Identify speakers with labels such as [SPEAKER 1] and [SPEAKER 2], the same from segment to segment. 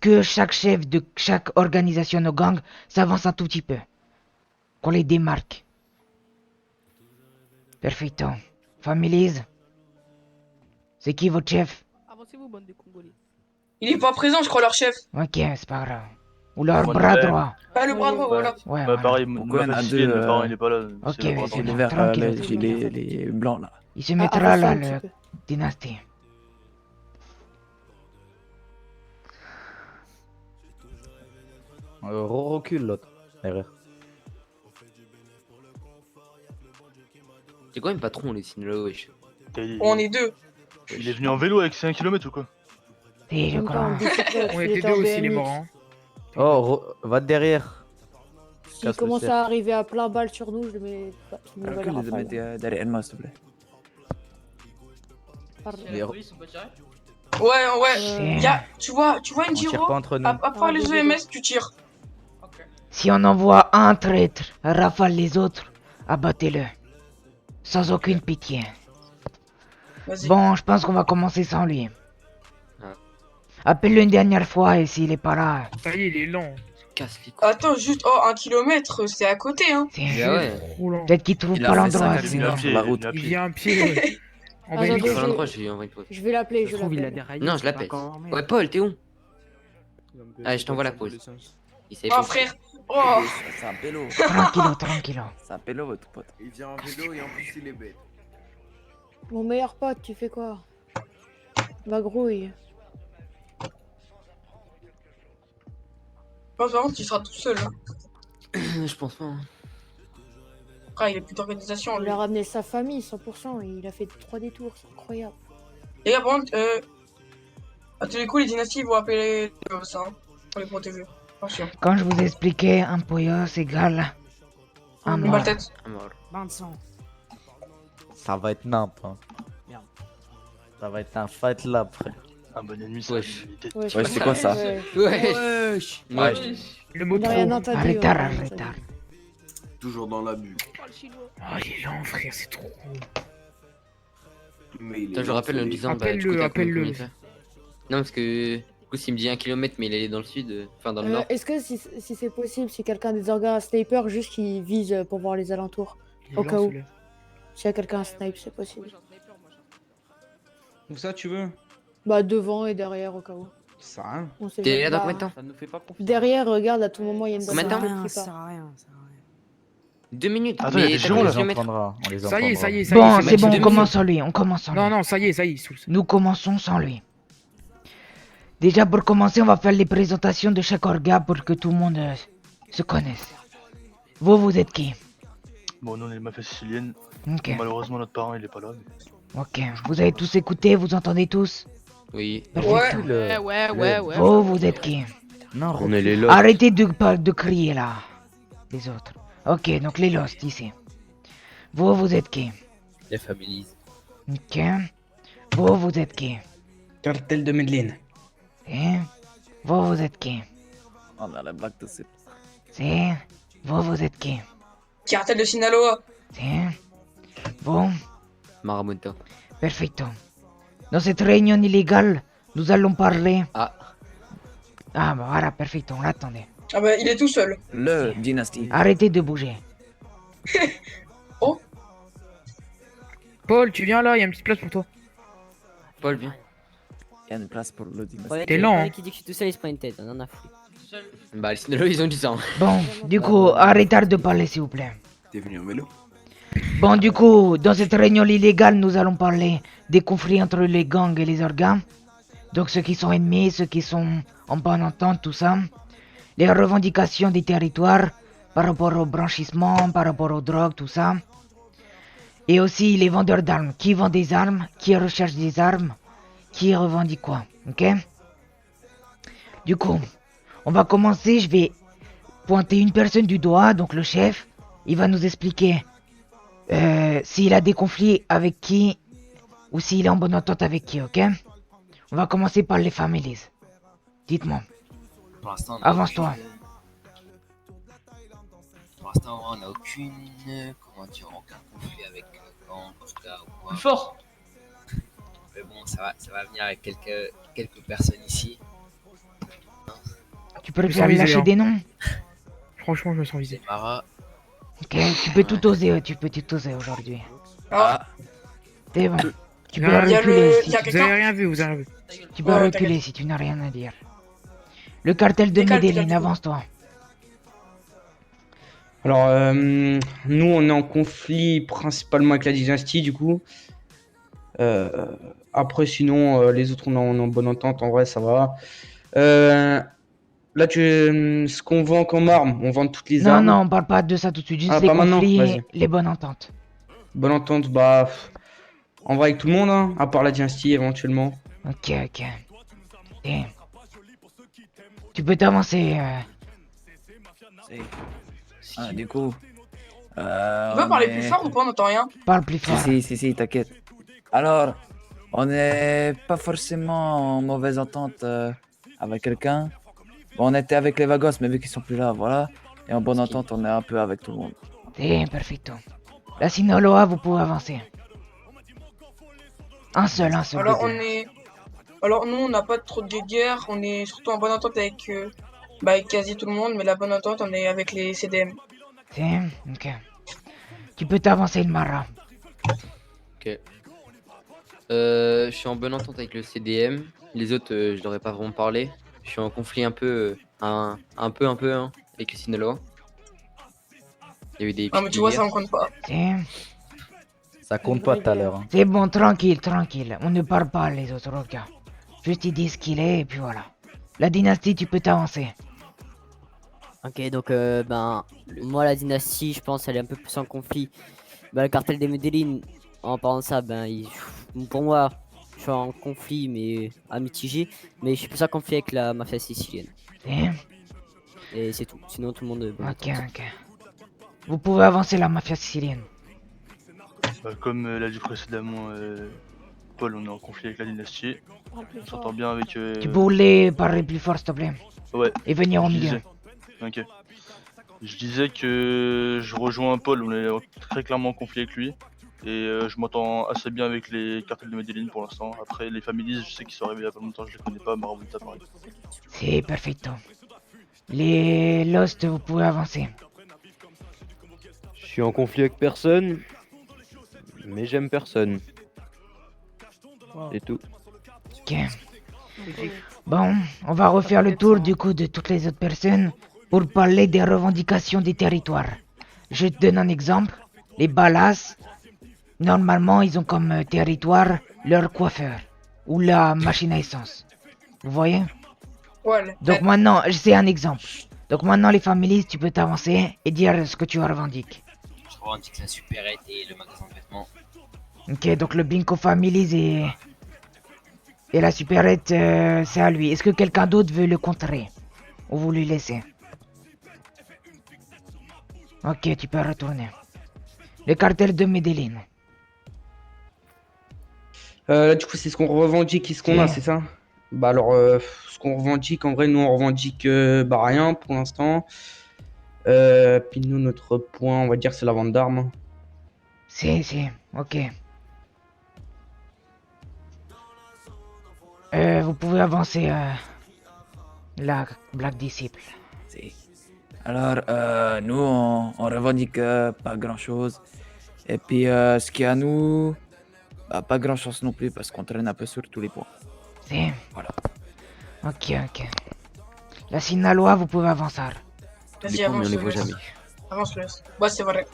[SPEAKER 1] que chaque chef de chaque organisation de gang s'avance un tout petit peu. Qu'on les démarque. Perfecto. Families. C'est qui votre chef?
[SPEAKER 2] Avancez-vous, bande de Congolais.
[SPEAKER 3] Il est pas présent, je crois, leur chef.
[SPEAKER 1] Ok, c'est pas grave. Ou leur
[SPEAKER 4] Moi,
[SPEAKER 1] bras
[SPEAKER 4] ouais.
[SPEAKER 1] droit.
[SPEAKER 3] Ah, le bras droit, voilà.
[SPEAKER 1] Ouais,
[SPEAKER 4] Bah
[SPEAKER 1] voilà.
[SPEAKER 4] pareil,
[SPEAKER 5] Pourquoi il y en
[SPEAKER 4] ma
[SPEAKER 5] a
[SPEAKER 4] Sicilienne,
[SPEAKER 5] deux,
[SPEAKER 4] le parent il est pas là.
[SPEAKER 1] Ok,
[SPEAKER 4] C'est le bras
[SPEAKER 1] vas-y,
[SPEAKER 4] droit.
[SPEAKER 5] les
[SPEAKER 1] non,
[SPEAKER 5] verts,
[SPEAKER 1] tranquille.
[SPEAKER 5] les gilets, les blancs là.
[SPEAKER 1] Il se mettra
[SPEAKER 2] avancez
[SPEAKER 1] là,
[SPEAKER 2] un
[SPEAKER 1] le
[SPEAKER 2] petit peu.
[SPEAKER 1] dynastie.
[SPEAKER 6] Recule l'autre. Erreur.
[SPEAKER 7] C'est quoi un patron, les signes là, wesh?
[SPEAKER 3] On est deux.
[SPEAKER 4] Il est venu en vélo avec 5 km ou quoi?
[SPEAKER 1] Si, je
[SPEAKER 2] Même pas en
[SPEAKER 1] crois.
[SPEAKER 2] bicyclette,
[SPEAKER 8] On
[SPEAKER 2] il
[SPEAKER 8] était
[SPEAKER 2] était
[SPEAKER 8] deux
[SPEAKER 2] en
[SPEAKER 8] aussi, les
[SPEAKER 2] BMX.
[SPEAKER 8] morts. Hein.
[SPEAKER 6] Oh, va de derrière.
[SPEAKER 2] S'il
[SPEAKER 6] Casse le
[SPEAKER 2] commence
[SPEAKER 6] cercle.
[SPEAKER 2] à arriver à plein balle sur nous, je le mets. Je me mets
[SPEAKER 5] Recule
[SPEAKER 2] la
[SPEAKER 5] les
[SPEAKER 2] rafale.
[SPEAKER 5] mecs derrière moi, s'il te plaît.
[SPEAKER 2] Pardon.
[SPEAKER 6] Les-
[SPEAKER 3] Ouais, ouais.
[SPEAKER 1] C'est-
[SPEAKER 3] Tu vois une
[SPEAKER 6] On tire
[SPEAKER 3] Giro?
[SPEAKER 6] pas entre nous.
[SPEAKER 3] À part les EMS, tu tires.
[SPEAKER 1] Si on envoie un traître, rafale les autres, abattez-le. Sans aucune pitié.
[SPEAKER 3] Vas-y.
[SPEAKER 1] Bon, je pense qu'on va commencer sans lui.
[SPEAKER 7] Ah.
[SPEAKER 1] Appelle-le une dernière fois et s'il est pas là,
[SPEAKER 8] Ça y est, il est lent.
[SPEAKER 7] Casse les couilles.
[SPEAKER 3] Attends, juste, oh, 1 kilomètre, c'est à côté, hein.
[SPEAKER 1] c'est...
[SPEAKER 7] Ah ouais.
[SPEAKER 8] Trop lent.
[SPEAKER 1] Peut-être qu'il trouve
[SPEAKER 5] Il
[SPEAKER 1] pas
[SPEAKER 5] a fait
[SPEAKER 1] l'endroit.
[SPEAKER 5] 5
[SPEAKER 1] c'est-
[SPEAKER 5] accidents sur la route.
[SPEAKER 8] Il vient à pied, ouais. En
[SPEAKER 2] Ah,
[SPEAKER 8] BMX.
[SPEAKER 2] j'avais-
[SPEAKER 7] Sur l'endroit, j'ai envoyé une pause.
[SPEAKER 2] Je vais l'appeler,
[SPEAKER 9] Ça
[SPEAKER 2] je
[SPEAKER 9] se trouve, il a
[SPEAKER 2] l'appelle.
[SPEAKER 9] déraillé.
[SPEAKER 7] Non, je
[SPEAKER 9] c'est
[SPEAKER 7] l'appelle.
[SPEAKER 9] pas encore, merde.
[SPEAKER 7] Ouais, Paul, t'es où? Allez, je t'envoie la pause. Il s'est
[SPEAKER 3] Oh,
[SPEAKER 7] fait.
[SPEAKER 3] frère. Oh.
[SPEAKER 5] C'est un pélo.
[SPEAKER 1] Tranquillo, tranquillo.
[SPEAKER 5] C'est un pélo, votre pote.
[SPEAKER 10] Il vient en vélo et en plus il est bête.
[SPEAKER 2] Mon meilleur pote, tu fais quoi? Ma grouille.
[SPEAKER 3] Par contre, tu seras tout seul. Hein.
[SPEAKER 7] Je pense pas. Hein.
[SPEAKER 3] Après, il a plus d'organisation, lui.
[SPEAKER 2] Il a ramené sa famille, 100%, et il a fait 3 détours, c'est incroyable.
[SPEAKER 3] Les gars, par contre, à tous les coups, les dynasties vont appeler ça, hein, pour les protéger. Attention.
[SPEAKER 1] Comme je vous ai expliqué, un pollos égale un
[SPEAKER 3] Une
[SPEAKER 1] mort.
[SPEAKER 3] balle tête.
[SPEAKER 7] Ah, mort.
[SPEAKER 9] Bain de sang.
[SPEAKER 6] Ça va être nimp. Hein.
[SPEAKER 9] Merde.
[SPEAKER 6] Ça va être un fight là, frère.
[SPEAKER 4] Un bon ennemi, ça.
[SPEAKER 7] Wesh.
[SPEAKER 6] Ouais, c'est quoi ça?
[SPEAKER 2] Ouais.
[SPEAKER 7] Wesh.
[SPEAKER 5] Ouais.
[SPEAKER 8] Le mot
[SPEAKER 2] On a
[SPEAKER 8] trop.
[SPEAKER 2] rien entendu.
[SPEAKER 1] Arrête,
[SPEAKER 2] hein,
[SPEAKER 1] arrête.
[SPEAKER 10] Toujours dans l'abus.
[SPEAKER 8] Oh, il est lent, frère, c'est trop.
[SPEAKER 10] Mais il est
[SPEAKER 7] Attends, je le rappelle en disant, bah, du coup,
[SPEAKER 8] Appelle-le,
[SPEAKER 7] t'as combien
[SPEAKER 8] appelle-le.
[SPEAKER 7] de kilomètres? Non, parce que, du coup, s'il me dit 1 kilomètre, mais il est dans le sud, enfin dans le nord.
[SPEAKER 2] Est-ce que si c'est possible, si quelqu'un des organes à sniper, juste qu'il vise pour voir les alentours?
[SPEAKER 8] Il est
[SPEAKER 2] Au
[SPEAKER 8] lent,
[SPEAKER 2] cas où.
[SPEAKER 8] celui-là.
[SPEAKER 2] S'il y a quelqu'un à snipe, c'est possible.
[SPEAKER 11] Où ça tu veux?
[SPEAKER 2] Bah devant et derrière au cas où.
[SPEAKER 11] Ça sert à rien.
[SPEAKER 2] On sait
[SPEAKER 7] T'es
[SPEAKER 2] jamais.
[SPEAKER 7] là dans
[SPEAKER 2] Bah,
[SPEAKER 7] combien de temps?
[SPEAKER 6] Ça nous fait pas confiance.
[SPEAKER 2] derrière, regarde, à tout moment, il y a une
[SPEAKER 9] Ça
[SPEAKER 2] bonne
[SPEAKER 7] Combien de
[SPEAKER 9] sert à
[SPEAKER 7] temps
[SPEAKER 9] rien,
[SPEAKER 2] qui
[SPEAKER 9] ça
[SPEAKER 2] part.
[SPEAKER 9] sert à rien, ça sert à rien.
[SPEAKER 7] 2 minutes.
[SPEAKER 4] Attends, il y a
[SPEAKER 7] mais
[SPEAKER 4] des
[SPEAKER 7] t'as
[SPEAKER 4] gens,
[SPEAKER 7] combien
[SPEAKER 4] là.
[SPEAKER 7] de kilomètres?
[SPEAKER 6] On les
[SPEAKER 8] Ça y est, ça y est, ça y est.
[SPEAKER 1] Bon,
[SPEAKER 7] c'est
[SPEAKER 1] c'est bon,
[SPEAKER 7] match
[SPEAKER 1] on
[SPEAKER 7] de
[SPEAKER 1] commence sans lui, on commence sans lui.
[SPEAKER 8] Non, non, ça y est, Soul.
[SPEAKER 1] Nous commençons sans lui. Déjà pour commencer, on va faire les présentations de chaque orga pour que tout le monde se connaisse. Vous êtes qui?
[SPEAKER 4] Bon, nous on est les mafias siciliennes.
[SPEAKER 1] Ok,
[SPEAKER 4] Malheureusement, notre parent il est pas là. Mais...
[SPEAKER 1] ok. Vous avez tous écouté, vous entendez tous?
[SPEAKER 7] Oui.
[SPEAKER 1] Perfecto.
[SPEAKER 3] Ouais.
[SPEAKER 1] Vous êtes qui?
[SPEAKER 6] Non,
[SPEAKER 7] On est les lots.
[SPEAKER 1] Arrêtez de crier là. Les autres. Ok, donc les Lost ici. Vous êtes qui?
[SPEAKER 7] Les families.
[SPEAKER 1] Ok. Vous êtes qui?
[SPEAKER 11] Cartel de Medellin.
[SPEAKER 1] Et vous êtes qui?
[SPEAKER 6] On a la blague de ces.
[SPEAKER 1] C'est vous êtes qui?
[SPEAKER 3] Cartel de Sinaloa.
[SPEAKER 1] C'est vous?
[SPEAKER 7] Marmonta.
[SPEAKER 1] Perfecto. Dans cette réunion illégale, nous allons parler.
[SPEAKER 7] Ah.
[SPEAKER 1] Ah bah voilà, perfecto, on l'attendait.
[SPEAKER 3] Ah bah, il est tout seul.
[SPEAKER 5] Le dynastie.
[SPEAKER 1] Arrêtez de bouger.
[SPEAKER 8] Paul, tu viens là, il y a une petite place pour toi.
[SPEAKER 7] Paul, viens.
[SPEAKER 5] Il y a une place pour le dynastie.
[SPEAKER 9] Ouais,
[SPEAKER 8] T'es lent, hein.
[SPEAKER 9] qui dit que je suis tout seul, il se prend une tête, on en a foutu.
[SPEAKER 7] Bah, les Sinaloa, ils ont dit ça. Hein.
[SPEAKER 1] Bon, du coup, arrêtez de parler s'il vous plaît.
[SPEAKER 10] T'es venu en vélo?
[SPEAKER 1] Bon, du coup, dans cette réunion illégale, nous allons parler des conflits entre les gangs et les organes. Donc ceux qui sont ennemis, ceux qui sont en bonne entente, tout ça. Les revendications des territoires par rapport au blanchissement, par rapport aux drogues, tout ça. Et aussi les vendeurs d'armes. Qui vend des armes, qui recherche des armes, qui revendique quoi, ok? Du coup, on va commencer, je vais pointer une personne du doigt, donc le chef. Il va nous expliquer s'il a des conflits avec qui ou s'il est en bonne entente avec qui, ok? On va commencer par les families. Dites-moi.
[SPEAKER 12] Pour l'instant,
[SPEAKER 1] Avance-toi.
[SPEAKER 12] Pour l'instant, on n'a aucune. Comment dire, aucun conflit avec gang, Oscar ou quoi.
[SPEAKER 3] Fort.
[SPEAKER 12] Mais bon, ça va venir avec quelques personnes ici.
[SPEAKER 1] préfères
[SPEAKER 8] visé,
[SPEAKER 1] lâcher
[SPEAKER 8] hein.
[SPEAKER 1] des noms?
[SPEAKER 8] Franchement, je me sens visé.
[SPEAKER 12] Mara.
[SPEAKER 1] Ok, tu peux tout oser, tu peux tout oser aujourd'hui.
[SPEAKER 3] Ah,
[SPEAKER 1] C'est bon. Tu peux
[SPEAKER 8] Non,
[SPEAKER 3] il y a
[SPEAKER 1] reculer
[SPEAKER 3] le.
[SPEAKER 1] si
[SPEAKER 3] Il y a
[SPEAKER 1] tu...
[SPEAKER 8] Vous avez
[SPEAKER 3] quelqu'un.
[SPEAKER 8] rien vu, vous avez rien vu.
[SPEAKER 1] Tu peux
[SPEAKER 3] Ouais,
[SPEAKER 1] reculer si tu n'as rien à dire. Le cartel de
[SPEAKER 3] Décale,
[SPEAKER 1] Medellin,
[SPEAKER 3] décale, du coup.
[SPEAKER 1] avance-toi.
[SPEAKER 11] Alors, nous, on est en conflit principalement avec la dynastie, du coup. Après, sinon, les autres, on est en bonne entente. En vrai, ça va. Là, ce qu'on vend comme armes, on vend toutes les
[SPEAKER 1] Non,
[SPEAKER 11] armes.
[SPEAKER 1] non, on parle pas de ça tout de suite, juste
[SPEAKER 11] Ah,
[SPEAKER 1] les
[SPEAKER 11] pas maintenant,
[SPEAKER 1] conflits et
[SPEAKER 11] vas-y.
[SPEAKER 1] les bonnes ententes.
[SPEAKER 11] Bonne entente, bah, en vrai, avec tout le monde, hein, à part la dynastie, éventuellement.
[SPEAKER 1] Ok, ok. Et... Tu peux t'avancer.
[SPEAKER 5] Ah, du coup.
[SPEAKER 3] Tu peux parler plus fort ou pas? On n'entend rien.
[SPEAKER 1] Parle plus fort.
[SPEAKER 5] Si, t'inquiète. Alors, on n'est pas forcément en mauvaise entente avec quelqu'un. Bon, on était avec les Vagos, mais vu qu'ils sont plus là, voilà. Et en bonne entente, on est un peu avec tout le monde.
[SPEAKER 1] C'est perfecto. La Sinaloa, vous pouvez avancer. Un seul.
[SPEAKER 3] Alors,
[SPEAKER 1] les
[SPEAKER 3] on
[SPEAKER 1] deux.
[SPEAKER 3] est. Alors, nous, on n'a pas trop de guerre. On est surtout en bonne entente avec. Avec quasi tout le monde. Mais la bonne entente, on est avec les CDM.
[SPEAKER 1] C'est... Ok. Tu peux t'avancer, le Mara.
[SPEAKER 7] Ok. Je suis en bonne entente avec le CDM. Les autres, je leur ai pas vraiment parlé. Je suis en conflit un peu, hein, avec le Sinaloa. Il y a eu des
[SPEAKER 3] Non, mais tu vois, ça
[SPEAKER 7] guerres.
[SPEAKER 3] on compte pas.
[SPEAKER 1] C'est...
[SPEAKER 6] Ça compte pas tout à l'heure. Hein.
[SPEAKER 1] C'est bon, tranquille. On ne parle pas les autres, ok. Juste ils disent ce qu'il est et puis voilà. La dynastie, tu peux t'avancer.
[SPEAKER 9] Ok, donc moi la dynastie, je pense, elle est un peu plus en conflit. Le cartel des Medellin, en parlant de ça, pour moi, je suis en conflit, mais à mitigé. Mais je suis plus en conflit avec la mafia sicilienne.
[SPEAKER 1] C'est...
[SPEAKER 9] Et c'est tout. Sinon, tout le monde est bon.
[SPEAKER 1] Ok. Vous pouvez avancer, la mafia sicilienne.
[SPEAKER 4] Comme l'a dit précédemment Paul, on est en conflit avec la dynastie. On s'entend bien avec.
[SPEAKER 1] Tu peux parler plus fort, s'il te plaît.
[SPEAKER 4] Ouais.
[SPEAKER 1] Et venir au
[SPEAKER 4] je
[SPEAKER 1] milieu.
[SPEAKER 4] disais. Ok. Je disais que je rejoins Paul, on est très clairement en conflit avec lui. Et je m'entends assez bien avec les cartels de Medellin pour l'instant. Après, les families, je sais qu'ils sont arrivés il y a pas longtemps, je les connais pas, Marabunta pareil.
[SPEAKER 1] C'est perfecto. Les Lost, vous pouvez avancer.
[SPEAKER 13] Je suis en conflit avec personne, mais j'aime personne. C'est tout.
[SPEAKER 1] Ok. Bon, on va refaire le tour du coup de toutes les autres personnes pour parler des revendications des territoires. Je te donne un exemple. Les Balas, normalement, ils ont comme territoire leur coiffeur ou la machine à essence. Vous voyez?
[SPEAKER 3] Ouais.
[SPEAKER 1] Donc maintenant, c'est un exemple. Donc maintenant, les families, tu peux t'avancer et dire ce que tu revendiques.
[SPEAKER 12] Je revendique la supérette et le magasin de vêtements.
[SPEAKER 1] Ok, donc le Binko Families et la supérette, c'est à lui. Est-ce que quelqu'un d'autre veut le contrer? Ou vous lui laissez? Ok, tu peux retourner. Le cartel de Medellin.
[SPEAKER 11] Là, du coup, c'est ce qu'on revendique et ce qu'on a, c'est ça? Bah alors, ce qu'on revendique, en vrai, nous, on revendique rien pour l'instant. Puis nous, notre point, on va dire, c'est la vente d'armes.
[SPEAKER 1] Si, ok. Vous pouvez avancer, la Black Disciple.
[SPEAKER 5] Alors, nous, on revendique pas grand-chose. Et puis, ce qu'il y a à nous, pas grand-chose non plus, parce qu'on traîne un peu sur tous les points.
[SPEAKER 1] Si.
[SPEAKER 5] Voilà.
[SPEAKER 1] Ok. La Sinaloa, vous pouvez avancer.
[SPEAKER 3] Vas-y, avance. Avance, laisse. Bah, c'est vrai.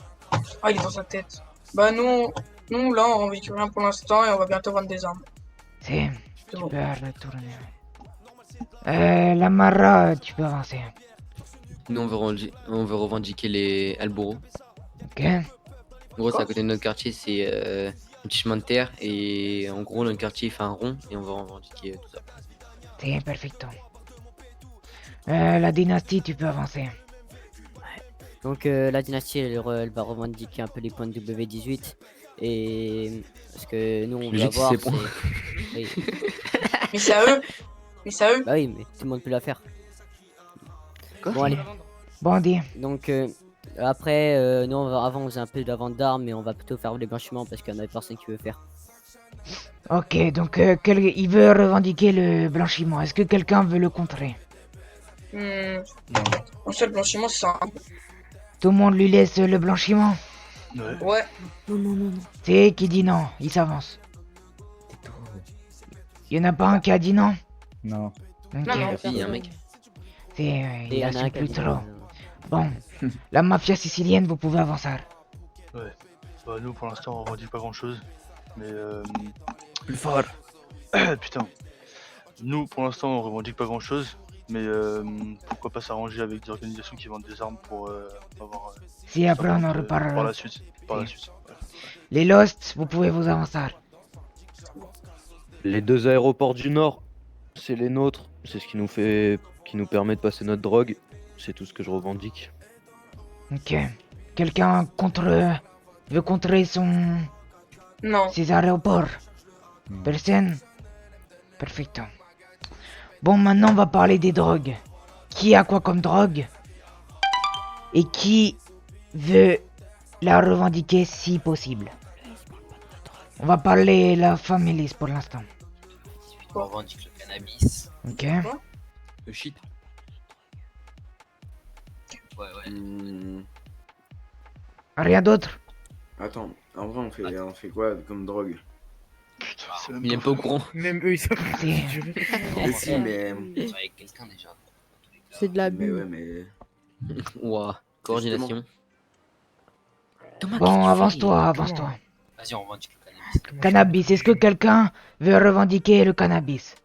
[SPEAKER 3] Ah, il est dans sa tête. Bah, nous là, on revendique rien pour l'instant et on va bientôt vendre des armes.
[SPEAKER 1] Si, tu peux retourner. La Mara, tu peux avancer.
[SPEAKER 7] Nous, on veut revendiquer les Alboro.
[SPEAKER 1] Ok.
[SPEAKER 7] En gros, c'est à côté de notre quartier, c'est un petit chemin de terre. Et en gros, notre quartier fait un rond et on va revendiquer tout ça.
[SPEAKER 1] C'est perfecto. La dynastie, tu peux avancer.
[SPEAKER 9] Donc la dynastie, elle va revendiquer un peu les points de W18. Et parce que nous, on veut avoir...
[SPEAKER 7] ces points.
[SPEAKER 9] Oui.
[SPEAKER 3] Mais c'est à eux.
[SPEAKER 9] Bah oui, mais tout le monde peut la faire.
[SPEAKER 1] Quoi?
[SPEAKER 9] Bon, allez.
[SPEAKER 1] Bandit.
[SPEAKER 9] Donc après, nous, avant, on faisait un peu de la vente d'armes, mais on va plutôt faire les blanchiments parce qu'il y en a personne qui veut faire.
[SPEAKER 1] Ok, donc il veut revendiquer le blanchiment. Est-ce que quelqu'un veut le contrer?
[SPEAKER 3] En fait, le blanchiment, c'est ça.
[SPEAKER 1] Tout le monde lui laisse le blanchiment.
[SPEAKER 3] Ouais.
[SPEAKER 2] Non, non, non, non.
[SPEAKER 1] C'est qui dit non, il s'avance. Il y en a pas un qui a dit non?
[SPEAKER 6] Non.
[SPEAKER 1] Ok.
[SPEAKER 3] Non, non,
[SPEAKER 7] Il y a un mec.
[SPEAKER 1] Il
[SPEAKER 9] y en a
[SPEAKER 1] assume
[SPEAKER 9] un qui a
[SPEAKER 1] plus
[SPEAKER 9] dit
[SPEAKER 1] trop.
[SPEAKER 9] non.
[SPEAKER 1] Bon, la mafia sicilienne, vous pouvez avancer.
[SPEAKER 4] Ouais. Bah, nous, pour l'instant, on revendique pas grand chose. Mais
[SPEAKER 5] Plus fort.
[SPEAKER 4] putain. Nous, pour l'instant, on revendique pas grand chose. Mais pourquoi pas s'arranger avec des organisations qui vendent des armes pour avoir.
[SPEAKER 1] Si après on en
[SPEAKER 4] par
[SPEAKER 1] reparlera.
[SPEAKER 4] la suite. Par la suite. Ouais.
[SPEAKER 1] Les Lost, vous pouvez vous avancer.
[SPEAKER 13] Les 2 aéroports du Nord, c'est les nôtres. C'est ce qui nous permet de passer notre drogue. C'est tout ce que je revendique.
[SPEAKER 1] Ok. Quelqu'un veut contrer
[SPEAKER 3] Non.
[SPEAKER 1] ses aéroports? Personne? Perfecto. Bon, maintenant on va parler des drogues. Qui a quoi comme drogue? Et qui veut la revendiquer si possible? On va parler la famille pour l'instant.
[SPEAKER 12] On revendique le cannabis.
[SPEAKER 1] Ok.
[SPEAKER 7] Le shit.
[SPEAKER 12] Ouais, ouais.
[SPEAKER 1] Rien d'autre?
[SPEAKER 10] Attends, en vrai, on fait quoi comme drogue?
[SPEAKER 7] Il est pas au courant.
[SPEAKER 8] Même eux, ils savent pas
[SPEAKER 1] Si.
[SPEAKER 8] mesurer.
[SPEAKER 10] Mais si, mais.
[SPEAKER 12] Avec quelqu'un déjà.
[SPEAKER 2] C'est de la
[SPEAKER 10] Mais
[SPEAKER 2] bulle.
[SPEAKER 10] ouais, mais.
[SPEAKER 7] Ouah, coordination.
[SPEAKER 1] Bon, avance-toi, avance-toi.
[SPEAKER 12] Vas-y, on revendique le cannabis.
[SPEAKER 1] Cannabis, est-ce que quelqu'un veut revendiquer le cannabis?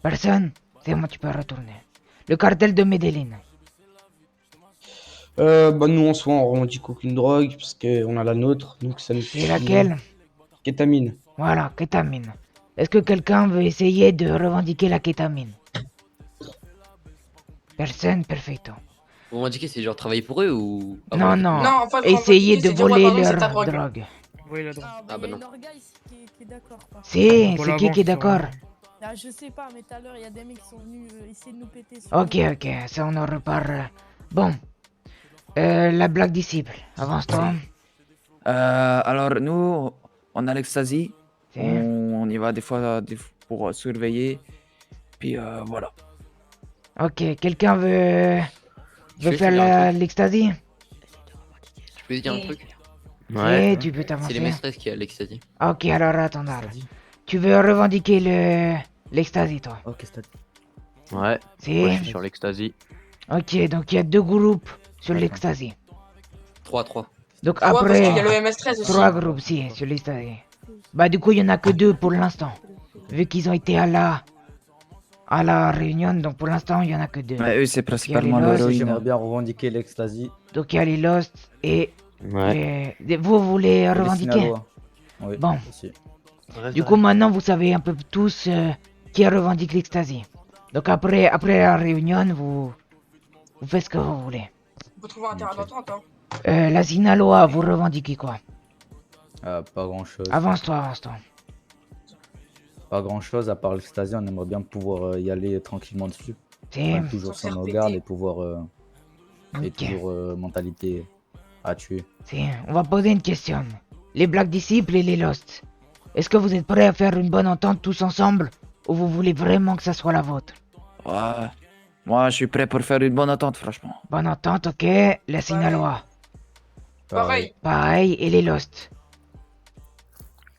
[SPEAKER 1] Personne? C'est moi, tu peux retourner. Le cartel de Medellin.
[SPEAKER 11] Bah nous en soi on revendique aucune drogue parce qu'on a la nôtre, donc ça nous
[SPEAKER 1] C'est laquelle?
[SPEAKER 11] Kétamine.
[SPEAKER 1] Voilà, kétamine. Est-ce que quelqu'un veut essayer de revendiquer la kétamine? Personne? Perfecto.
[SPEAKER 7] Revendiquer, c'est genre travailler pour eux ou.
[SPEAKER 1] Non, non.
[SPEAKER 3] Non, en fait,
[SPEAKER 1] Essayer
[SPEAKER 3] revendiquer,
[SPEAKER 1] de
[SPEAKER 3] c'est dire, ouais,
[SPEAKER 1] voler
[SPEAKER 3] pardon, c'est ta
[SPEAKER 1] leur
[SPEAKER 3] drogue.
[SPEAKER 1] drogue.
[SPEAKER 8] Oui, la drogue.
[SPEAKER 7] Ah bah non.
[SPEAKER 14] Qui est d'accord. par contre.
[SPEAKER 1] Si,
[SPEAKER 8] Pour
[SPEAKER 1] c'est
[SPEAKER 8] l'avance,
[SPEAKER 1] qui est
[SPEAKER 8] ça,
[SPEAKER 1] d'accord?
[SPEAKER 8] ouais.
[SPEAKER 14] Ah, je sais pas, mais tout à l'heure, il y a des mecs qui sont venus essayer de nous péter. sur
[SPEAKER 1] Ok,
[SPEAKER 14] nous.
[SPEAKER 1] ok, ça on en reparle. Bon. La blague disciple, avance-toi.
[SPEAKER 5] Alors nous, on a l'ecstasy.
[SPEAKER 1] Si.
[SPEAKER 5] On y va des fois pour surveiller. Puis voilà.
[SPEAKER 1] Ok, quelqu'un veut
[SPEAKER 7] Je vais
[SPEAKER 1] faire
[SPEAKER 7] finir un truc.
[SPEAKER 1] l'ecstasy?
[SPEAKER 7] Je peux te dire un truc?
[SPEAKER 1] Ouais, tu peux
[SPEAKER 7] C'est les
[SPEAKER 1] t'avancer.
[SPEAKER 7] maîtresses qui a l'ecstasy.
[SPEAKER 1] Ok, alors attends, tu veux revendiquer l'ecstasy, toi?
[SPEAKER 6] Ok, c'est
[SPEAKER 13] Ouais.
[SPEAKER 1] Si.
[SPEAKER 13] Moi, je suis sur l'ecstasy.
[SPEAKER 1] Ok, donc il y a deux groupes sur l'ecstasy.
[SPEAKER 7] 3-3.
[SPEAKER 1] Donc
[SPEAKER 3] Ouais, parce
[SPEAKER 1] après,
[SPEAKER 3] qu'il y a le MS13 aussi.
[SPEAKER 1] trois groupes, si, sur l'ecstasy. Bah du coup, il y en a que deux pour l'instant. Vu qu'ils ont été à la réunion, donc pour l'instant, il y en a que deux.
[SPEAKER 5] Ouais, eux, c'est principalement
[SPEAKER 1] Il y a les
[SPEAKER 5] l'héroïne.
[SPEAKER 6] J'aimerais bien revendiquer l'ecstasy.
[SPEAKER 1] Donc il y a les Lost et
[SPEAKER 13] Ouais.
[SPEAKER 1] vous voulez
[SPEAKER 6] et les
[SPEAKER 1] revendiquer?
[SPEAKER 6] Sinaloa. Oui,
[SPEAKER 1] Bon.
[SPEAKER 6] aussi.
[SPEAKER 1] Du coup, maintenant, vous savez un peu tous qui revendique l'ecstasy. Donc après la réunion, vous faites ce que vous voulez.
[SPEAKER 3] On peut trouver un terrain d'entente, hein.
[SPEAKER 1] La Sinaloa, vous revendiquez quoi?
[SPEAKER 6] Pas grand chose.
[SPEAKER 1] Avance-toi.
[SPEAKER 6] Pas grand chose à part l'ecstasy. On aimerait bien pouvoir y aller tranquillement dessus.
[SPEAKER 1] Si.
[SPEAKER 6] Enfin, toujours sans nos gardes et pouvoir. Et
[SPEAKER 1] Ok.
[SPEAKER 6] toujours mentalité à tuer.
[SPEAKER 1] Si, on va poser une question. Les Black Disciples et les Lost. Est-ce que vous êtes prêts à faire une bonne entente tous ensemble? Ou vous voulez vraiment que ça soit la vôtre?
[SPEAKER 5] Ouais. Moi, je suis prêt pour faire une bonne entente, franchement.
[SPEAKER 1] Bonne entente, ok. La Sinaloa.
[SPEAKER 3] Pareil.
[SPEAKER 1] Pareil, et les Lost.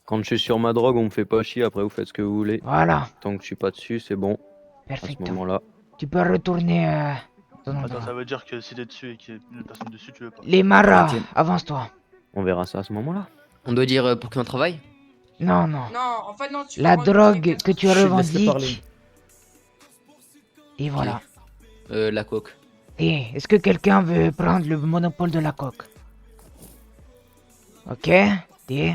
[SPEAKER 13] Quand je suis sur ma drogue, on me fait pas chier. Après, vous faites ce que vous voulez.
[SPEAKER 1] Voilà.
[SPEAKER 13] Tant que je suis pas dessus, c'est bon. À ce
[SPEAKER 1] Perfecto.
[SPEAKER 13] moment-là.
[SPEAKER 1] Tu peux retourner ton endroit.
[SPEAKER 4] Attends, ça veut dire que si t'es dessus et qu'il y a une personne dessus, tu veux pas.
[SPEAKER 1] Les Maras, avance-toi.
[SPEAKER 13] On verra ça à ce moment-là.
[SPEAKER 7] On doit dire pour qui on travaille?
[SPEAKER 1] Non.
[SPEAKER 3] Non, en fait, non, tu
[SPEAKER 1] La
[SPEAKER 3] peux
[SPEAKER 1] drogue
[SPEAKER 3] revendiquer
[SPEAKER 1] que tu
[SPEAKER 6] Laisse-le
[SPEAKER 1] revendiques.
[SPEAKER 6] parler.
[SPEAKER 1] Et voilà.
[SPEAKER 7] La coque.
[SPEAKER 1] Et est-ce que quelqu'un veut prendre le monopole de la coque? Ok. Et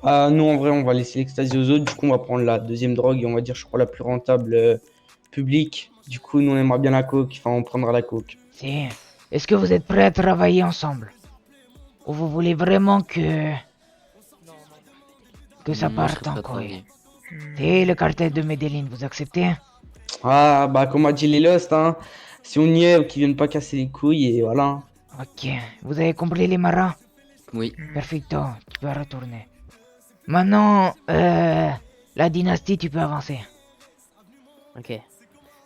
[SPEAKER 11] Nous en vrai on va laisser l'ecstasy aux autres, du coup on va prendre la deuxième drogue et on va dire je crois la plus rentable publique. Du coup nous on aimerait bien la coke, enfin on prendra la coke.
[SPEAKER 1] si. Est-ce que vous êtes prêts à travailler ensemble? Ou vous voulez vraiment que ça
[SPEAKER 7] Moi, je
[SPEAKER 1] parte
[SPEAKER 7] serais prêt
[SPEAKER 1] en
[SPEAKER 7] à
[SPEAKER 1] couille?
[SPEAKER 7] travailler.
[SPEAKER 1] C'est le cartel de Medellin, vous acceptez?
[SPEAKER 11] Ah bah comme a dit les Lost hein, si on y est, qu'ils viennent pas casser les couilles et voilà.
[SPEAKER 1] Ok. Vous avez compris les Maras?
[SPEAKER 7] Oui.
[SPEAKER 1] Perfecto, tu peux retourner. Maintenant, la dynastie, tu peux avancer.
[SPEAKER 9] Ok.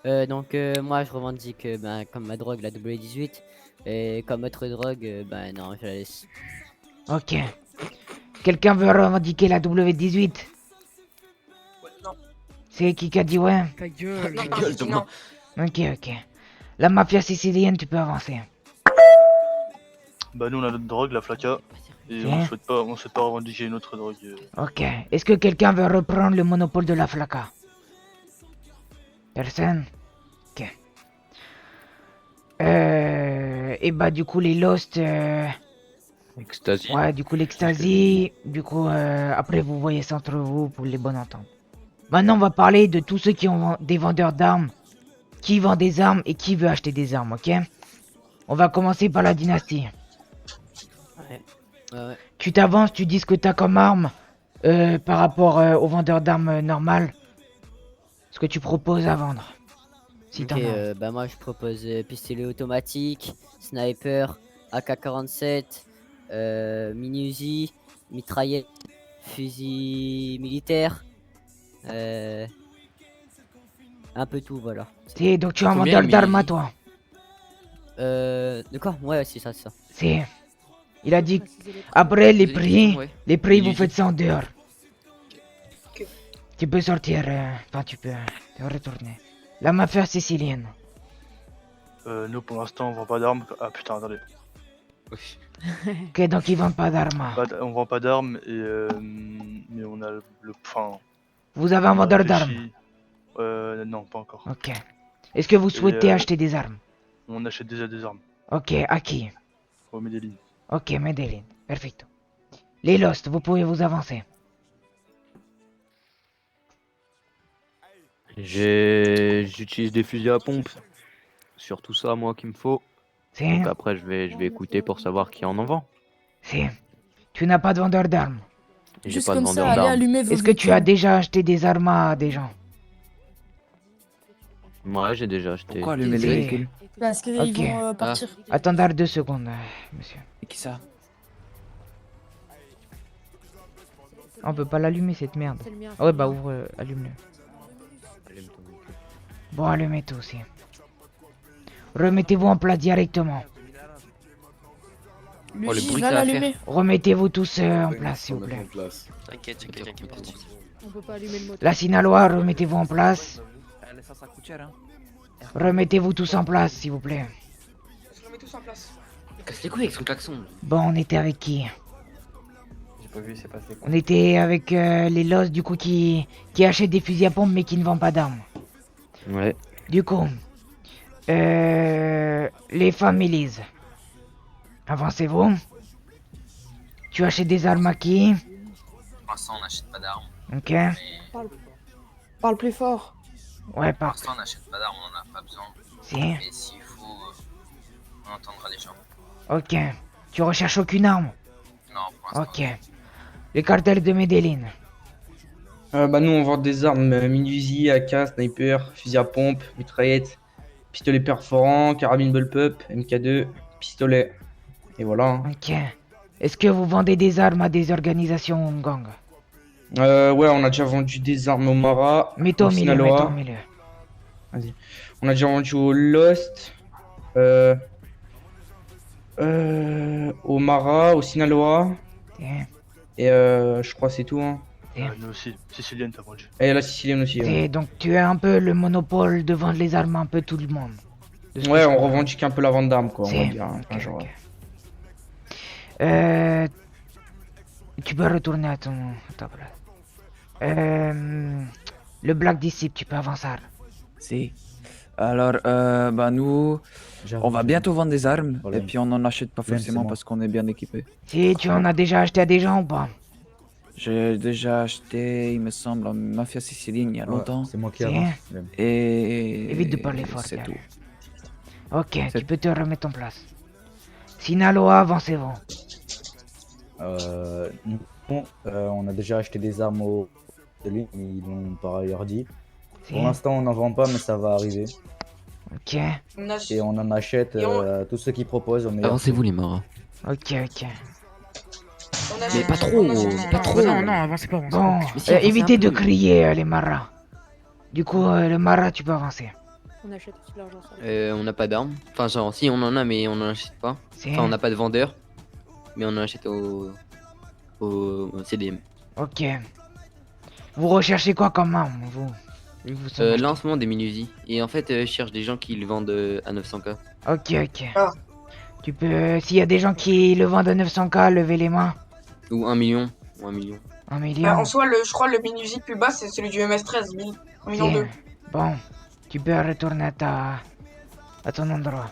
[SPEAKER 9] Moi je revendique comme ma drogue la W18 et comme autre drogue non je la laisse.
[SPEAKER 1] Ok. Quelqu'un veut revendiquer la W18?
[SPEAKER 3] Non.
[SPEAKER 1] C'est qui a dit ouais?
[SPEAKER 8] Ta gueule.
[SPEAKER 3] Non, pas ici, non.
[SPEAKER 1] Ok, ok. La mafia sicilienne, tu peux avancer.
[SPEAKER 4] Bah nous on a notre drogue, la flaca, et
[SPEAKER 1] Bien.
[SPEAKER 4] on souhaite pas revendiquer une autre drogue.
[SPEAKER 1] Ok. Est-ce que quelqu'un veut reprendre le monopole de la flaca? Personne? Ok. Et bah du coup les Lost...
[SPEAKER 13] Ecstasy.
[SPEAKER 1] Ouais, du coup l'ecstasy, du coup après vous voyez ça entre vous pour les bonnes ententes. Maintenant on va parler de tous ceux qui ont des vendeurs d'armes, qui vend des armes et qui veut acheter des armes, ok? On va commencer par la dynastie.
[SPEAKER 9] Ouais.
[SPEAKER 1] Tu t'avances, tu dis ce que t'as comme arme par rapport aux vendeurs d'armes normal. Ce que tu proposes à vendre. Si t'en as.
[SPEAKER 9] Moi je propose pistolet automatique, sniper, AK-47, mini Uzi, mitraillette, fusil militaire, un peu tout voilà.
[SPEAKER 1] C'est donc tu es un vendeur d'armes à toi.
[SPEAKER 9] De quoi? Ouais c'est ça.
[SPEAKER 1] C'est... Il a dit après les prix,
[SPEAKER 9] ouais.
[SPEAKER 1] vous faites ça en dehors. Tu peux sortir, enfin tu peux te retourner. La mafia sicilienne.
[SPEAKER 4] Nous pour l'instant on vend pas d'armes. Ah putain attendez.
[SPEAKER 1] Ok donc ils vendent pas d'armes.
[SPEAKER 4] On vend pas d'armes et mais on a le enfin.
[SPEAKER 1] Vous avez un
[SPEAKER 4] on a
[SPEAKER 1] vendeur d'armes?
[SPEAKER 4] réfléchi. Non pas encore.
[SPEAKER 1] Ok. Est-ce que vous souhaitez acheter des armes?
[SPEAKER 4] On achète déjà des armes.
[SPEAKER 1] Ok, à qui?
[SPEAKER 4] Au Medellin.
[SPEAKER 1] Ok, Medellin, perfecto. Les Lost, vous pouvez vous avancer.
[SPEAKER 13] J'utilise des fusils à pompe. Surtout ça, moi, qu'il me faut. Donc après, je vais écouter pour savoir qui en vend.
[SPEAKER 1] Tu n'as pas de vendeur d'armes.
[SPEAKER 13] J'ai pas de vendeur d'armes.
[SPEAKER 1] Est-ce que tu as déjà acheté des armes à des gens?
[SPEAKER 13] Ouais, j'ai déjà acheté.
[SPEAKER 5] Pourquoi allumer les véhicules?
[SPEAKER 14] Parce qu'ils
[SPEAKER 1] Ok.
[SPEAKER 14] vont partir.
[SPEAKER 1] Attendez 2 secondes, monsieur.
[SPEAKER 5] Et qui ça?
[SPEAKER 1] On peut pas l'allumer cette merde.
[SPEAKER 2] C'est le mien,
[SPEAKER 1] Ah ouais bah ouvre, allume-le.
[SPEAKER 13] Allume ton véhicule.
[SPEAKER 1] Bon allumez tout aussi. Remettez-vous en place directement.
[SPEAKER 14] Lui,
[SPEAKER 7] Oh, le
[SPEAKER 14] il
[SPEAKER 7] bruit
[SPEAKER 14] va
[SPEAKER 7] que ça va
[SPEAKER 14] l'allumer.
[SPEAKER 1] Remettez-vous tous en place s'il vous plaît.
[SPEAKER 12] T'inquiète.
[SPEAKER 2] On peut pas allumer le moteur.
[SPEAKER 1] La Sinaloa, remettez-vous en place.
[SPEAKER 5] Ça coûte cher, hein.
[SPEAKER 1] Remettez-vous tous en place s'il vous plaît.
[SPEAKER 3] On se remet tous en place.
[SPEAKER 7] Casse les couilles avec son klaxon.
[SPEAKER 1] Bon on était avec qui?
[SPEAKER 6] J'ai pas vu, c'est passé quoi.
[SPEAKER 1] On était avec les Lost du coup qui achètent des fusils à pompe mais qui ne vendent pas d'armes.
[SPEAKER 13] Ouais.
[SPEAKER 1] Du coup, les families. Avancez-vous. Tu achètes des armes à qui?
[SPEAKER 12] Pour l'instant, on n'achète pas d'armes.
[SPEAKER 1] Ok.
[SPEAKER 2] Parle plus fort.
[SPEAKER 1] Ouais,
[SPEAKER 12] Pour l'instant, on n'achète pas d'armes, on n'en a pas besoin.
[SPEAKER 1] Si.
[SPEAKER 12] Mais s'il faut, on entendra les gens.
[SPEAKER 1] Ok. Tu recherches aucune arme?
[SPEAKER 12] Non, pour l'instant.
[SPEAKER 1] Ok. Le cartel de Medellin.
[SPEAKER 11] Bah nous on vend des armes mini-Uzi, AK, sniper, fusil à pompe, mitraillette, pistolet perforant, carabine bullpup, MK2, pistolet. Et voilà. Hein.
[SPEAKER 1] Ok. Est-ce que vous vendez des armes à des organisations ou gangs?
[SPEAKER 11] Ouais, on a déjà vendu des armes au Mara.
[SPEAKER 1] Mets-toi au milieu,
[SPEAKER 11] Sinaloa.
[SPEAKER 1] mets-toi au milieu.
[SPEAKER 11] Vas-y. On a déjà vendu au Lost, au Mara, au Sinaloa.
[SPEAKER 1] Tiens.
[SPEAKER 11] Et je crois que c'est tout. Hein.
[SPEAKER 4] Nous aussi, Sicilienne t'as vendu.
[SPEAKER 11] Et la Sicilienne aussi. Ouais,
[SPEAKER 1] Donc tu as un peu le monopole de vendre les armes à un peu tout le monde. De ce que
[SPEAKER 11] ouais
[SPEAKER 1] je
[SPEAKER 11] on
[SPEAKER 1] comprends.
[SPEAKER 11] revendique un peu la vente d'armes quoi. On va
[SPEAKER 1] C'est-
[SPEAKER 11] dire. Hein.
[SPEAKER 1] ok,
[SPEAKER 11] Enfin, genre,
[SPEAKER 1] ok. Tu peux retourner à ta place. Le Black Disciple, tu peux avancer.
[SPEAKER 5] Si. Alors, bah nous, on va bientôt vendre des armes et puis on n'en achète pas forcément parce qu'on est bien équipé.
[SPEAKER 1] Si tu en as déjà acheté à des gens ou pas?
[SPEAKER 5] J'ai déjà acheté, il me semble, en mafia sicilienne il y a longtemps.
[SPEAKER 6] C'est moi qui
[SPEAKER 1] Si.
[SPEAKER 6] avance.
[SPEAKER 5] Et
[SPEAKER 1] Évite de parler fort.
[SPEAKER 5] c'est
[SPEAKER 1] Gary.
[SPEAKER 5] tout.
[SPEAKER 1] Ok, tu peux te remettre en place. Sinaloa, avancez-vous.
[SPEAKER 6] Nous, on a déjà acheté des armes au Medellin, ils l'ont par ailleurs dit.
[SPEAKER 1] Si.
[SPEAKER 6] Pour l'instant, on n'en vend pas, mais ça va arriver.
[SPEAKER 1] Ok,
[SPEAKER 6] Et on en achète à tous ceux qui proposent au meilleur.
[SPEAKER 7] Avancez-vous les morts.
[SPEAKER 1] ok, ok.
[SPEAKER 7] Mais pas trop, pas trop.
[SPEAKER 8] Non, non, avancez pas, avancez
[SPEAKER 1] Bon,
[SPEAKER 8] pas.
[SPEAKER 7] Mais si, avancez
[SPEAKER 1] évitez
[SPEAKER 7] un
[SPEAKER 1] de
[SPEAKER 7] peu.
[SPEAKER 1] crier les maras. Du coup, le maras, tu peux avancer.
[SPEAKER 2] On achète aussi l'argent sale.
[SPEAKER 7] On n'a pas d'armes. Enfin, genre, si, on en a, mais on n'en achète pas.
[SPEAKER 1] Si.
[SPEAKER 7] Enfin, on n'a pas de vendeur. Mais on en achète au CDM.
[SPEAKER 1] Ok. Vous recherchez quoi comme arme, vous?
[SPEAKER 7] Là, en ce moment, des minusis. Et en fait, je cherche des gens qui le vendent à 900K.
[SPEAKER 1] Ok, ok.
[SPEAKER 3] Ah.
[SPEAKER 1] Tu peux... S'il y a des gens qui le vendent à 900K, levez les mains.
[SPEAKER 7] Ou 1 million. Ou 1 million.
[SPEAKER 1] 1 million.
[SPEAKER 3] En soi, je crois le minusi plus bas, c'est celui du MS-13, 1 million
[SPEAKER 1] Si.
[SPEAKER 3] 2.
[SPEAKER 1] Bon, tu peux retourner à ton endroit.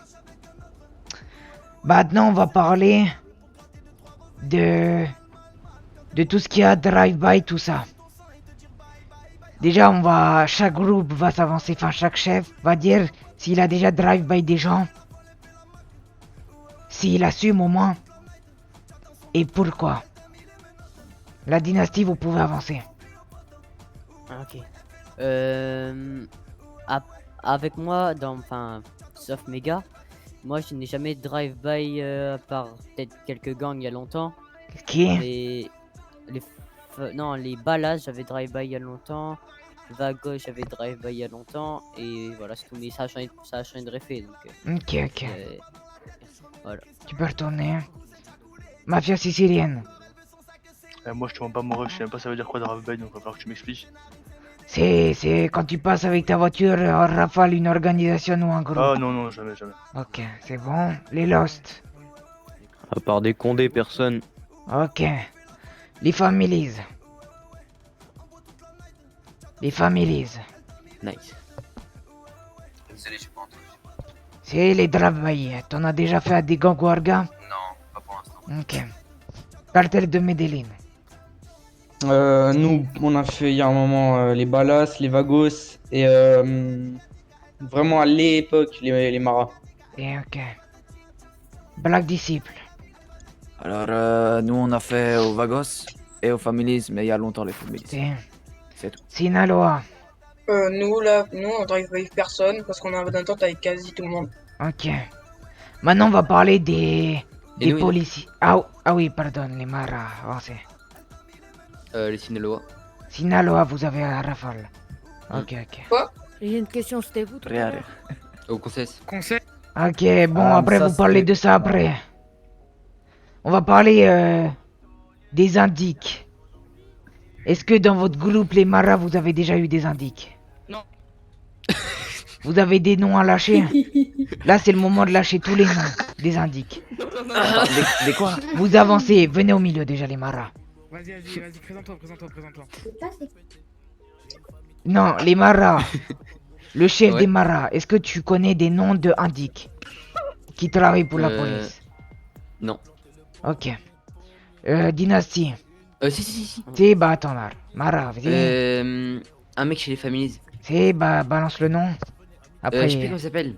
[SPEAKER 1] Maintenant, on va parler de tout ce qu'il y a drive-by, tout ça. Déjà, chaque groupe va s'avancer, enfin chaque chef va dire s'il a déjà drive-by des gens, s'il assume au moins, et pourquoi. La dynastie, vous pouvez avancer.
[SPEAKER 9] Ok. Avec moi, enfin, sauf Mega, moi je n'ai jamais drive-by à part peut-être quelques gangs il y a longtemps.
[SPEAKER 1] Qui?
[SPEAKER 9] Non, les Ballas, j'avais drive-by il y a longtemps. Vagos, j'avais drive-by il y a longtemps. Et voilà, c'est tout. Mais ça a changé de réfé. Donc,
[SPEAKER 1] Ok.
[SPEAKER 9] Voilà.
[SPEAKER 1] Tu peux retourner. Mafia sicilienne.
[SPEAKER 4] Moi je te demande pas mon ref, je sais même pas ça veut dire quoi drive-by, donc il va falloir que tu m'expliques.
[SPEAKER 1] C'est quand tu passes avec ta voiture en rafale une organisation ou un groupe.
[SPEAKER 4] Ah non, jamais.
[SPEAKER 1] Ok, c'est bon. Les Lost.
[SPEAKER 13] À part des condés, personne.
[SPEAKER 1] Ok. Les Families. Les Families.
[SPEAKER 7] Nice.
[SPEAKER 12] Désolé, j'ai pas entendu.
[SPEAKER 1] C'est les drive-by. T'en as déjà fait à des gangs Warga?
[SPEAKER 12] Non, pas pour l'instant.
[SPEAKER 1] Ok. Cartel de Medellin.
[SPEAKER 11] Nous, on a fait il y a un moment les Ballas, les Vagos et vraiment à l'époque les Maras.
[SPEAKER 1] Et ok. Black Disciple.
[SPEAKER 5] Alors, nous, on a fait aux Vagos et aux Families, mais il y a longtemps les Families. C'est tout.
[SPEAKER 1] Sinaloa.
[SPEAKER 3] Nous, on drive by personne parce qu'on a un entente avec quasi tout le monde.
[SPEAKER 1] Ok. Maintenant, on va parler des
[SPEAKER 7] nous,
[SPEAKER 1] policiers. Ah oui, pardon, les Maras. Avancez.
[SPEAKER 7] Les Sinaloa.
[SPEAKER 1] Sinaloa, vous avez un rafale. Ok.
[SPEAKER 3] Quoi?
[SPEAKER 2] J'ai une question, c'était vous tout à
[SPEAKER 5] Rien.
[SPEAKER 2] l'heure?
[SPEAKER 7] Au Concesse.
[SPEAKER 1] Ok, bon, après, vous parlez de ça après. On va parler des indiques. Est-ce que dans votre groupe, les Maras, vous avez déjà eu des indiques?
[SPEAKER 3] Non.
[SPEAKER 1] Vous avez des noms à lâcher? Là, c'est le moment de lâcher tous les noms des indiques.
[SPEAKER 5] Des quoi?
[SPEAKER 1] Vous avancez, venez au milieu déjà, les Maras.
[SPEAKER 8] Vas-y, présente-toi.
[SPEAKER 1] Non, les Maras. Le chef
[SPEAKER 7] Ouais.
[SPEAKER 1] des Maras, est-ce que tu connais des noms de indiques qui travaillent pour la police?
[SPEAKER 7] Non.
[SPEAKER 1] Ok. Dynastie.
[SPEAKER 7] Si.
[SPEAKER 1] Si, bah attends là. Mara, vas-y.
[SPEAKER 7] Un mec chez les Families.
[SPEAKER 1] Si, bah balance le nom. Après.
[SPEAKER 7] Je sais plus comment il s'appelle.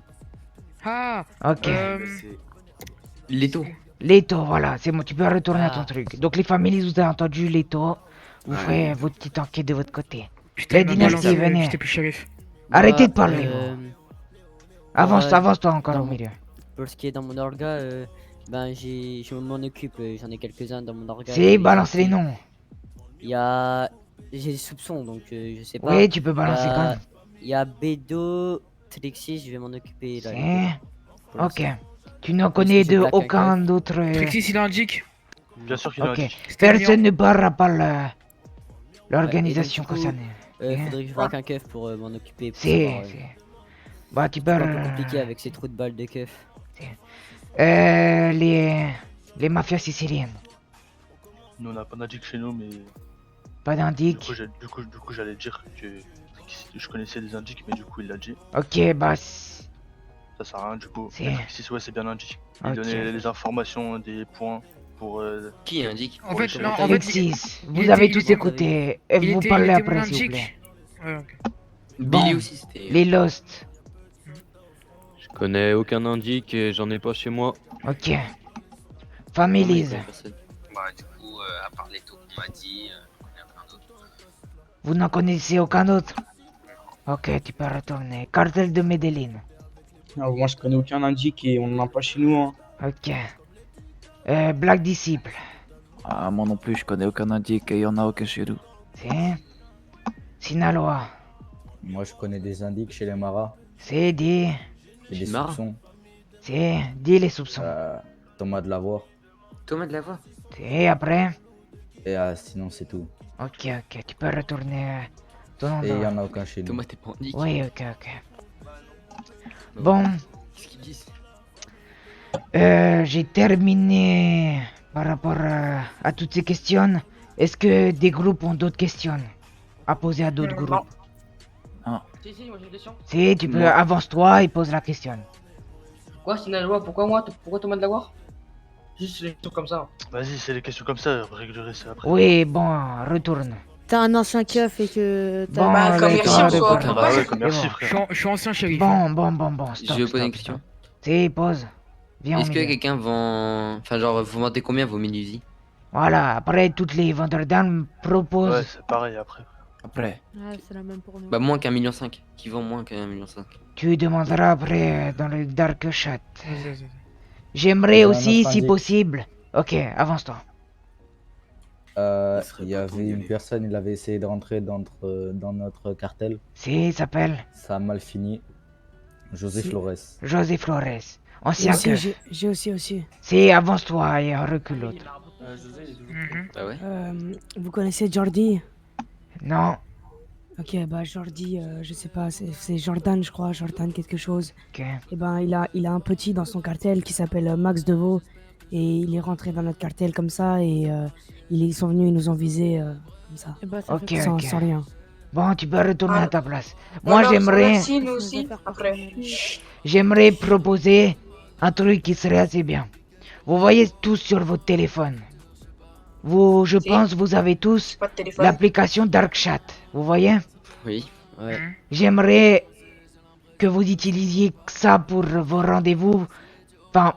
[SPEAKER 8] Ah.
[SPEAKER 1] Ok.
[SPEAKER 7] Leto.
[SPEAKER 1] Leto, voilà, c'est bon, tu peux retourner à ton truc. Donc les familles, vous avez entendu Leto. Vous faites votre petite enquête de votre côté. La dynastie, venez.
[SPEAKER 8] J'étais plus shérif.
[SPEAKER 1] Arrêtez de parler. Avance-toi encore au milieu.
[SPEAKER 9] Pour ce qui est dans mon orga, ben je m'en occupe, j'en ai quelques-uns dans mon orga.
[SPEAKER 1] Si, balance les noms.
[SPEAKER 9] J'ai des soupçons, donc je sais pas.
[SPEAKER 1] Oui, tu peux balancer quand même.
[SPEAKER 9] Il y a Bedo, Trixie, je vais m'en occuper là.
[SPEAKER 1] Si. Ok. Tu n'en connais de aucun d'autre.
[SPEAKER 8] Trixie, il indique.
[SPEAKER 4] Bien sûr qu'il a
[SPEAKER 1] Ok. Personne ne parlera pas l'organisation
[SPEAKER 9] et donc, du coup,
[SPEAKER 1] concernée.
[SPEAKER 9] Faudrait que je braque un keuf pour m'en occuper. Pour
[SPEAKER 1] Si,
[SPEAKER 9] savoir,
[SPEAKER 1] si. Bah, tu peux.
[SPEAKER 9] c'est un peu compliqué avec ces trous de balles de keuf.
[SPEAKER 1] Les mafias siciliennes.
[SPEAKER 4] Nous on a pas d'indic chez nous, mais.
[SPEAKER 1] Pas d'indic.
[SPEAKER 4] Du coup, j'allais dire que je connaissais des indices, mais du coup il l'a dit.
[SPEAKER 1] Ok, bah.
[SPEAKER 4] Ça sert à rien du coup.
[SPEAKER 1] Si.
[SPEAKER 4] Ouais, c'est bien indique. Il
[SPEAKER 1] Ok.
[SPEAKER 4] donnait les informations, des points pour.
[SPEAKER 7] Qui indique?
[SPEAKER 8] En fait, non, en fait,
[SPEAKER 1] Alexis, vous avez tous écouté. Et vous parlez après, s'il vous plaît.
[SPEAKER 8] Ouais, ok.
[SPEAKER 7] Billy
[SPEAKER 1] Bon,
[SPEAKER 7] aussi, c'était.
[SPEAKER 1] Les Lost.
[SPEAKER 13] Je connais aucun indique et j'en ai pas chez moi.
[SPEAKER 1] Ok. Families.
[SPEAKER 12] Bah, du coup, à part les taux qu'on m'a dit, je connais rien d'autre.
[SPEAKER 1] Vous n'en connaissez aucun autre? Ok, tu peux retourner. Cartel de Medellin.
[SPEAKER 11] Alors, moi je connais aucun indique et on n'en a pas chez nous. Hein.
[SPEAKER 1] Ok. Black Disciple.
[SPEAKER 5] Ah, moi non plus, je connais aucun indique et il y en a aucun chez nous.
[SPEAKER 1] Si. Sinaloa.
[SPEAKER 6] Moi je connais des indiques chez les Maras.
[SPEAKER 1] C'est dit.
[SPEAKER 6] J'ai des
[SPEAKER 7] marre.
[SPEAKER 6] soupçons.
[SPEAKER 1] C'est dit les soupçons.
[SPEAKER 6] Thomas de l'avoir.
[SPEAKER 7] Thomas de la voix.
[SPEAKER 1] Et après?
[SPEAKER 6] Et sinon, c'est tout.
[SPEAKER 1] Ok, ok, tu peux retourner ton
[SPEAKER 6] Et il n'y
[SPEAKER 1] endroit.
[SPEAKER 6] en a aucun chez nous.
[SPEAKER 7] Thomas, t'es pas nique.
[SPEAKER 1] Oui, ok, ok. Bon,
[SPEAKER 7] Qu'est-ce qu'ils disent?
[SPEAKER 1] j'ai terminé par rapport à toutes ces questions. Est-ce que des groupes ont d'autres questions à poser à d'autres groupes?
[SPEAKER 15] Si, moi j'ai une question.
[SPEAKER 1] Si, tu peux,
[SPEAKER 7] Moi.
[SPEAKER 1] avance-toi et pose la question.
[SPEAKER 15] Quoi, Sinaloa, pourquoi moi? Pourquoi Thomas de la Loire? Juste les questions comme ça.
[SPEAKER 4] Vas-y, c'est les questions comme ça, réglerai ça après.
[SPEAKER 1] Oui, bon, retourne.
[SPEAKER 2] T'as un ancien keuf et que t'as.
[SPEAKER 1] Bon,
[SPEAKER 3] Bah, comme
[SPEAKER 1] avec
[SPEAKER 3] merci
[SPEAKER 1] toi,
[SPEAKER 3] en soi.
[SPEAKER 1] répondre.
[SPEAKER 4] Bah ouais, comme
[SPEAKER 1] C'est
[SPEAKER 4] merci,
[SPEAKER 1] bon.
[SPEAKER 4] frère.
[SPEAKER 8] Je suis ancien shérif.
[SPEAKER 1] Bon, stop,
[SPEAKER 7] Je vais poser
[SPEAKER 1] stop,
[SPEAKER 7] une question.
[SPEAKER 1] stop. Si, pose. Viens au
[SPEAKER 7] Est-ce que
[SPEAKER 1] milieu.
[SPEAKER 7] quelqu'un vend. Enfin, genre, vous vendez combien vos mini-Uzi?
[SPEAKER 1] Voilà, après, toutes les vendeurs d'armes proposent...
[SPEAKER 4] Ouais, c'est pareil après.
[SPEAKER 5] Après.
[SPEAKER 2] Ouais, c'est la même pour nous.
[SPEAKER 7] Bah, moins qu'1,5 million. Qui vend moins qu'1,5 million?
[SPEAKER 1] Tu demanderas après dans le Dark Chat.
[SPEAKER 8] Vas-y.
[SPEAKER 1] J'aimerais
[SPEAKER 6] J'ai un
[SPEAKER 1] aussi,
[SPEAKER 6] autre
[SPEAKER 1] si
[SPEAKER 6] indice.
[SPEAKER 1] possible... Ok, avance-toi.
[SPEAKER 10] serait
[SPEAKER 6] Il y
[SPEAKER 10] pas
[SPEAKER 6] avait
[SPEAKER 10] trop d'y
[SPEAKER 6] une
[SPEAKER 10] aller.
[SPEAKER 6] personne, il avait essayé de rentrer dans notre cartel.
[SPEAKER 1] Si, il s'appelle
[SPEAKER 6] Ça a mal fini. José
[SPEAKER 16] Si.
[SPEAKER 6] Flores.
[SPEAKER 1] José Flores.
[SPEAKER 16] J'ai
[SPEAKER 1] Ancien
[SPEAKER 16] aussi,
[SPEAKER 1] keuf.
[SPEAKER 16] j'ai aussi.
[SPEAKER 1] Si, avance-toi et recule l'autre.
[SPEAKER 7] Bah ouais.
[SPEAKER 16] Vous connaissez Jordi?
[SPEAKER 1] Non,
[SPEAKER 16] Ok, bah Jordi, je sais pas, c'est Jordan, je crois, Jordan quelque chose.
[SPEAKER 1] ok.
[SPEAKER 16] Et ben il a un petit dans son cartel qui s'appelle Max Deveau et il est rentré dans notre cartel comme ça et ils sont venus, ils nous ont visé comme ça,
[SPEAKER 2] Eh ben, ça
[SPEAKER 1] Ok,
[SPEAKER 2] fait
[SPEAKER 16] sans,
[SPEAKER 1] ok.
[SPEAKER 16] sans rien.
[SPEAKER 1] Bon, tu peux retourner
[SPEAKER 3] Ah.
[SPEAKER 1] à ta place. Moi,
[SPEAKER 3] Alors,
[SPEAKER 1] j'aimerais...
[SPEAKER 3] Merci, nous aussi, après.
[SPEAKER 1] J'aimerais proposer un truc qui serait assez bien. Vous voyez tous sur votre téléphone. Vous, je
[SPEAKER 3] Si.
[SPEAKER 1] pense, vous avez tous
[SPEAKER 3] Pas de téléphone.
[SPEAKER 1] l'application Dark Chat. Vous voyez?
[SPEAKER 7] Oui. Ouais.
[SPEAKER 1] J'aimerais que vous utilisiez ça pour vos rendez-vous. Enfin,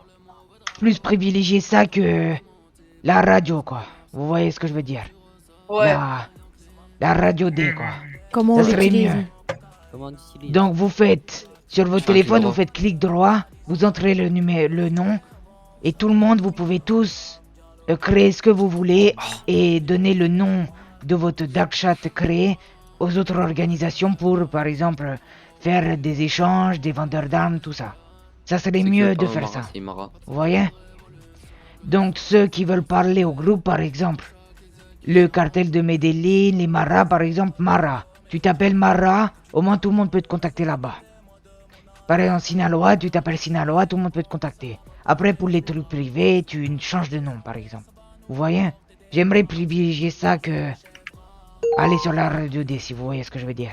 [SPEAKER 1] plus privilégier ça que la radio, quoi. Vous voyez ce que je veux dire?
[SPEAKER 3] Ouais.
[SPEAKER 1] La radio D, quoi.
[SPEAKER 2] Comment
[SPEAKER 1] Ça
[SPEAKER 2] on
[SPEAKER 1] serait
[SPEAKER 2] l'utilise?
[SPEAKER 1] mieux.
[SPEAKER 9] Comment on utilise?
[SPEAKER 1] Donc vous faites sur votre
[SPEAKER 7] Je fais un
[SPEAKER 1] téléphone,
[SPEAKER 7] clic
[SPEAKER 1] vous
[SPEAKER 7] droit.
[SPEAKER 1] faites clic droit, vous entrez le nom et tout le monde, vous pouvez tous créer ce que vous voulez et donner le nom de votre dark chat créé aux autres organisations pour, par exemple, faire des échanges, des vendeurs d'armes, tout ça. Ça serait
[SPEAKER 7] C'est
[SPEAKER 1] mieux
[SPEAKER 7] que,
[SPEAKER 1] de
[SPEAKER 7] oh,
[SPEAKER 1] faire
[SPEAKER 7] Mara,
[SPEAKER 1] ça.
[SPEAKER 7] C'est Mara.
[SPEAKER 1] Vous voyez? Donc ceux qui veulent parler au groupe, par exemple, le cartel de Medellín, les Mara, par exemple, Mara. Tu t'appelles Mara, au moins tout le monde peut te contacter là-bas. Par exemple, Sinaloa, tu t'appelles Sinaloa, tout le monde peut te contacter. Après, pour les trucs privés, tu changes de nom, par exemple. Vous voyez? J'aimerais privilégier ça que aller sur la radio D, si vous voyez ce que je veux dire.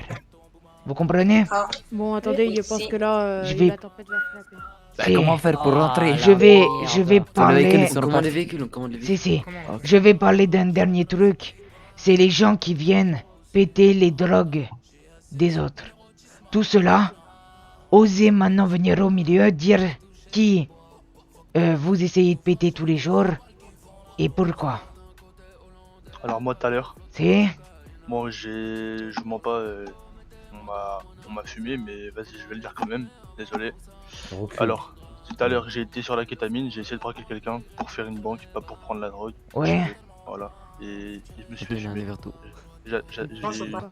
[SPEAKER 1] Vous comprenez?
[SPEAKER 3] Ah.
[SPEAKER 2] Bon, attendez, je pense que là,
[SPEAKER 1] Je vais-
[SPEAKER 2] la tempête va frapper.
[SPEAKER 5] Bah,
[SPEAKER 1] Si.
[SPEAKER 5] comment faire pour rentrer?
[SPEAKER 1] Je vais parler...
[SPEAKER 7] On commande les véhicules, on commande les
[SPEAKER 1] Si,
[SPEAKER 7] véhicules.
[SPEAKER 1] si. Je vais parler d'un dernier truc. C'est les gens qui viennent péter les drogues des autres. Tout cela, osez maintenant venir au milieu, dire qui vous essayez de péter tous les jours et pourquoi.
[SPEAKER 4] Alors moi tout à l'heure,
[SPEAKER 1] C'est...
[SPEAKER 4] moi je mens pas, on m'a fumé, mais vas-y je vais le dire quand même, désolé.
[SPEAKER 6] Recule.
[SPEAKER 4] Alors, tout à l'heure j'ai été sur la kétamine, j'ai essayé de braquer quelqu'un pour faire une banque, pas pour prendre la drogue.
[SPEAKER 1] Ouais.
[SPEAKER 4] Voilà, et je me suis
[SPEAKER 7] J'ai
[SPEAKER 4] fait
[SPEAKER 7] un
[SPEAKER 4] fumer.
[SPEAKER 7] verre d'eau.
[SPEAKER 3] Non, c'est pas.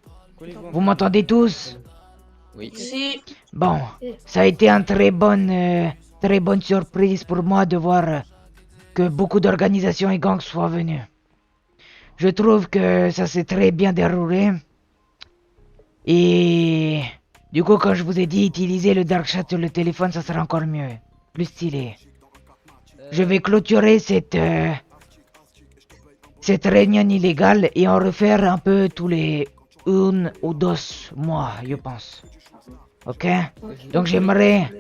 [SPEAKER 1] Vous m'entendez tous?
[SPEAKER 7] Oui.
[SPEAKER 3] Si.
[SPEAKER 1] Bon, ça a été une très bonne surprise pour moi de voir que beaucoup d'organisations et gangs soient venus. Je trouve que ça s'est très bien déroulé. Et du coup, quand je vous ai dit utiliser le dark chat sur le téléphone, ça sera encore mieux, plus stylé. Je vais clôturer cette réunion illégale et en refaire un peu tous les 1 ou 2 mois, je pense. Ok? Donc j'aimerais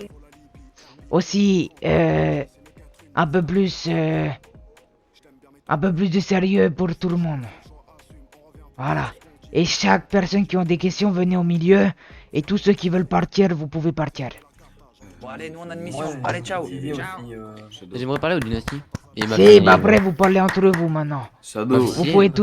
[SPEAKER 1] aussi un peu plus de sérieux pour tout le monde. Voilà. Et chaque personne qui a des questions, venez au milieu. Et tous ceux qui veulent partir, vous pouvez partir.
[SPEAKER 5] Bon, allez, nous on a une mission. Allez, ciao.
[SPEAKER 7] J'aimerais parler aux dynasties. Et ma
[SPEAKER 1] Si,
[SPEAKER 7] famille,
[SPEAKER 1] bah après vous parlez entre vous maintenant.
[SPEAKER 10] Shadow.
[SPEAKER 1] Vous pouvez tous